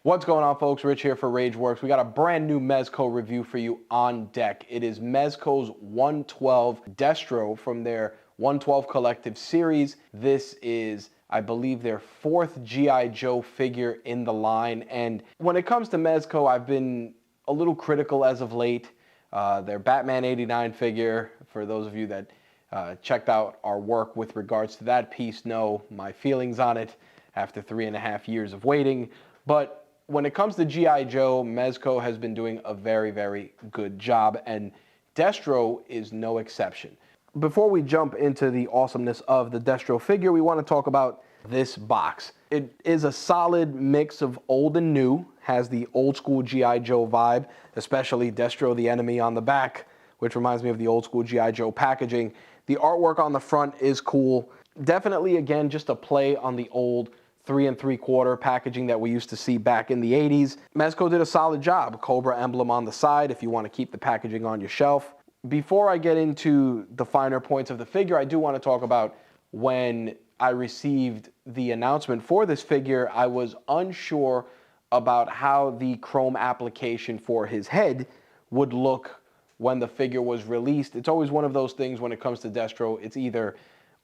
What's going on, folks? Rich here for RageWorks. We got a brand new Mezco review for you on deck. It is Mezco's 112 Destro from their 112 Collective series. This is, I believe, their fourth G.I. Joe figure in the line. And when it comes to Mezco, I've been a little critical as of late. Their Batman 89 figure, for those of you that checked out our work with regards to that piece, know my feelings on it after 3.5 years of waiting. But when it comes to G.I. Joe, Mezco has been doing a very, very good job, and Destro is no exception. Before we jump into the awesomeness of the Destro figure, we want to talk about this box. It is a solid mix of old and new, has the old school G.I. Joe vibe, especially Destro the Enemy on the back, which reminds me of the old school G.I. Joe packaging. The artwork on the front is cool. Definitely, again, just a play on the old 3 3/4 packaging that we used to see back in the 80s. Mezco did a solid job. Cobra emblem on the side if you want to keep the packaging on your shelf. Before I get into the finer points of the figure, I do want to talk about when I received the announcement for this figure, I was unsure about how the chrome application for his head would look when the figure was released. It's always one of those things when it comes to Destro. It's either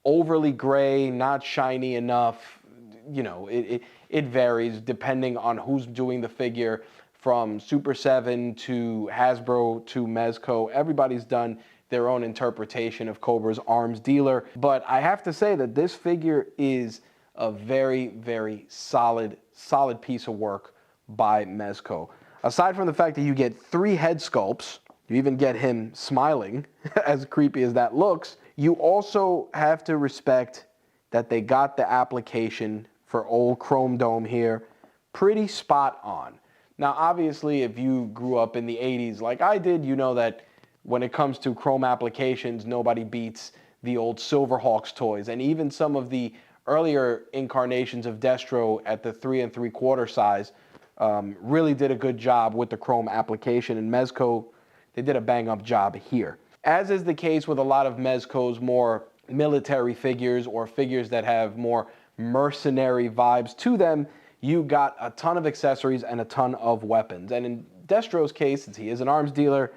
overly gray, not shiny enough. You know, it varies depending on who's doing the figure, from Super 7 to Hasbro to Mezco. Everybody's done their own interpretation of Cobra's arms dealer. But I have to say that this figure is a very, very solid piece of work by Mezco. Aside from the fact that you get 3 head sculpts, you even get him smiling, as creepy as that looks, you also have to respect that they got the application for old Chrome Dome here pretty spot on. Now, obviously, if you grew up in the 80s like I did, you know that when it comes to chrome applications, nobody beats the old Silverhawks toys. And even some of the earlier incarnations of Destro at the 3 3/4 size really did a good job with the chrome application. And Mezco, they did a bang-up job here. As is the case with a lot of Mezco's more military figures or figures that have more mercenary vibes to them, you got a ton of accessories and a ton of weapons. And in Destro's case, since he is an arms dealer,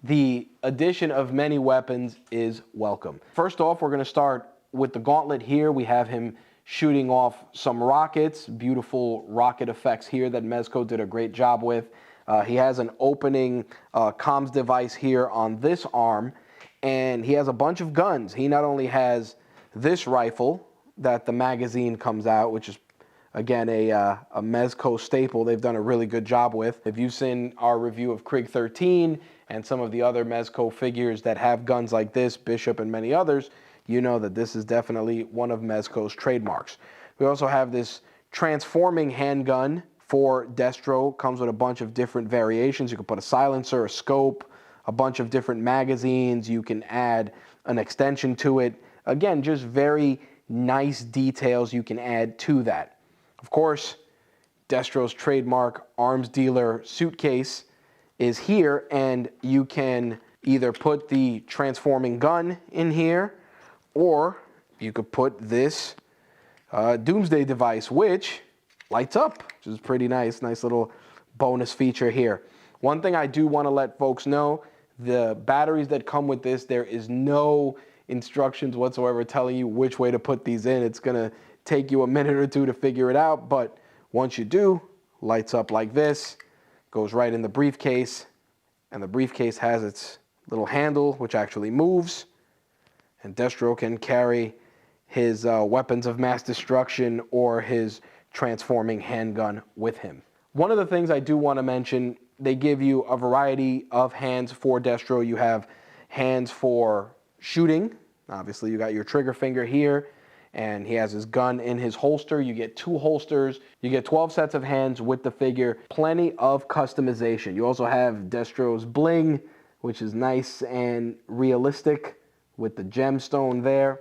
the addition of many weapons is welcome. First off, we're going to start with the gauntlet here. We have him shooting off some rockets, beautiful rocket effects here that Mezco did a great job with. He has an opening comms device here on this arm, and he has a bunch of guns. He not only has this rifle that the magazine comes out, which is, again, a Mezco staple they've done a really good job with. If you've seen our review of Krieg 13 and some of the other Mezco figures that have guns like this, Bishop and many others, you know that this is definitely one of Mezco's trademarks. We also have this transforming handgun for Destro. Comes with a bunch of different variations. You can put a silencer, a scope, a bunch of different magazines. You can add an extension to it. Again, just very nice details you can add to that. Of course, Destro's trademark arms dealer suitcase is here, and you can either put the transforming gun in here, or you could put this Doomsday device, which lights up, which is pretty nice. Nice little bonus feature here. One thing I do want to let folks know, the batteries that come with this, there is no instructions whatsoever telling you which way to put these in. It's going to take you a minute or two to figure it out, but once you do, lights up like this, goes right in the briefcase, and the briefcase has its little handle which actually moves, and Destro can carry his weapons of mass destruction or his transforming handgun with him. One of the things I do want to mention, they give you a variety of hands for Destro. You have hands for shooting. Obviously, you got your trigger finger here, and he has his gun in his holster. You get 2 holsters. You get 12 sets of hands with the figure. Plenty of customization. You also have Destro's bling, which is nice and realistic with the gemstone there.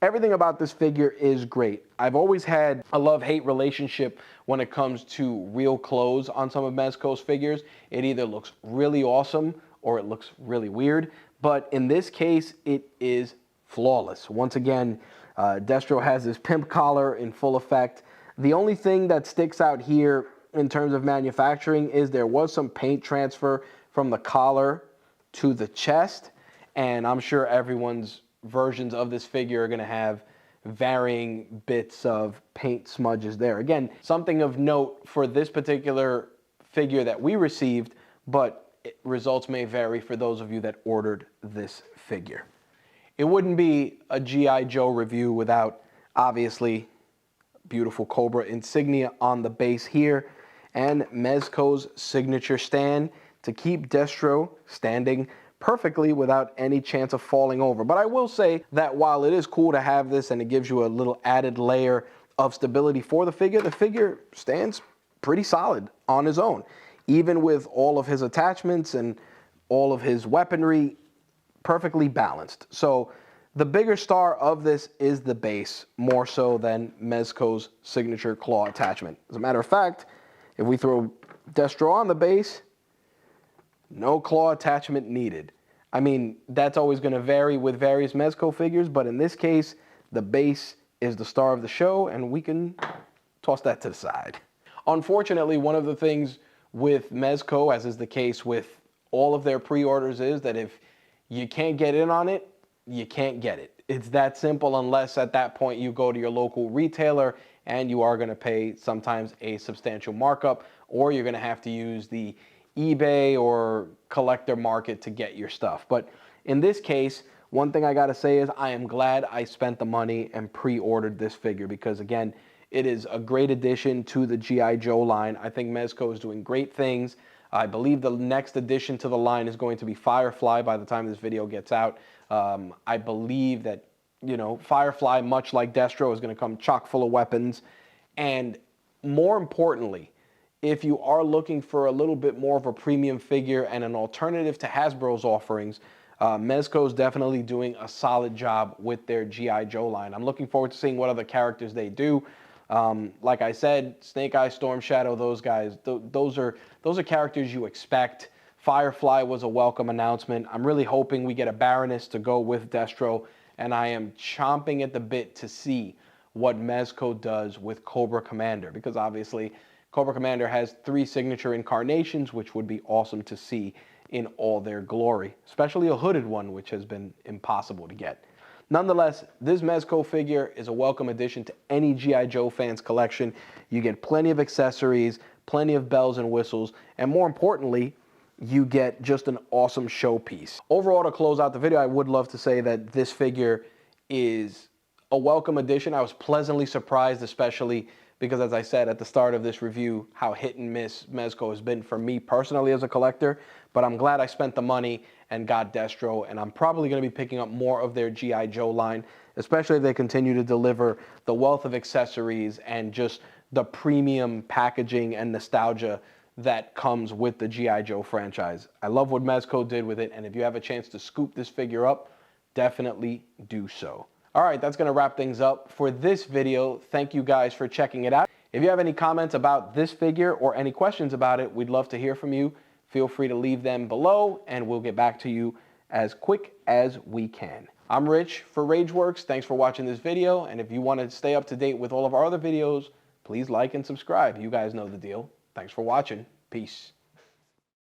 Everything about this figure is great. I've always had a love-hate relationship when it comes to real clothes on some of Mezco's figures. It either looks really awesome or it looks really weird. But in this case, it is flawless. Once again, Destro has his pimp collar in full effect. The only thing that sticks out here in terms of manufacturing is there was some paint transfer from the collar to the chest, and I'm sure everyone's versions of this figure are going to have varying bits of paint smudges there. Again, something of note for this particular figure that we received, but results may vary for those of you that ordered this figure. It wouldn't be a G.I. Joe review without, obviously, beautiful Cobra insignia on the base here, and Mezco's signature stand to keep Destro standing perfectly without any chance of falling over. But I will say that while it is cool to have this and it gives you a little added layer of stability for the figure stands pretty solid on his own. Even with all of his attachments and all of his weaponry, perfectly balanced. So the bigger star of this is the base, more so than Mezco's signature claw attachment. As a matter of fact, if we throw Destro on the base, no claw attachment needed. I mean, that's always going to vary with various Mezco figures, but in this case, the base is the star of the show, and we can toss that to the side. Unfortunately, one of the things with Mezco, as is the case with all of their pre-orders, is that if you can't get in on it, you can't get it. It's that simple, unless at that point you go to your local retailer and you are going to pay sometimes a substantial markup, or you're going to have to use the eBay or collector market to get your stuff. But in this case, one thing I got to say is I am glad I spent the money and pre-ordered this figure, because again, it is a great addition to the G.I. Joe line. I think Mezco is doing great things. I believe the next addition to the line is going to be Firefly by the time this video gets out. I believe that, you know, Firefly, much like Destro, is going to come chock full of weapons. And more importantly, if you are looking for a little bit more of a premium figure and an alternative to Hasbro's offerings, Mezco is definitely doing a solid job with their G.I. Joe line. I'm looking forward to seeing what other characters they do. Like I said, Snake Eye, Storm Shadow, those guys, those are characters you expect. Firefly was a welcome announcement. I'm really hoping we get a Baroness to go with Destro, and I am chomping at the bit to see what Mezco does with Cobra Commander, because obviously Cobra Commander has 3 signature incarnations, which would be awesome to see in all their glory, especially a hooded one, which has been impossible to get. Nonetheless, this Mezco figure is a welcome addition to any G.I. Joe fans collection. You get plenty of accessories, plenty of bells and whistles, and more importantly, you get just an awesome showpiece. Overall, to close out the video, I would love to say that this figure is a welcome addition. I was pleasantly surprised, especially because, as I said at the start of this review, how hit and miss Mezco has been for me personally as a collector. But I'm glad I spent the money and got Destro, and I'm probably going to be picking up more of their G.I. Joe line, especially if they continue to deliver the wealth of accessories and just the premium packaging and nostalgia that comes with the G.I. Joe franchise. I love what Mezco did with it, and if you have a chance to scoop this figure up, definitely do so. All right, that's going to wrap things up for this video. Thank you guys for checking it out. If you have any comments about this figure or any questions about it, we'd love to hear from you. Feel free to leave them below, and we'll get back to you as quick as we can. I'm Rich for RageWorks. Thanks for watching this video, and if you want to stay up to date with all of our other videos, please like and subscribe. You guys know the deal. Thanks for watching. Peace.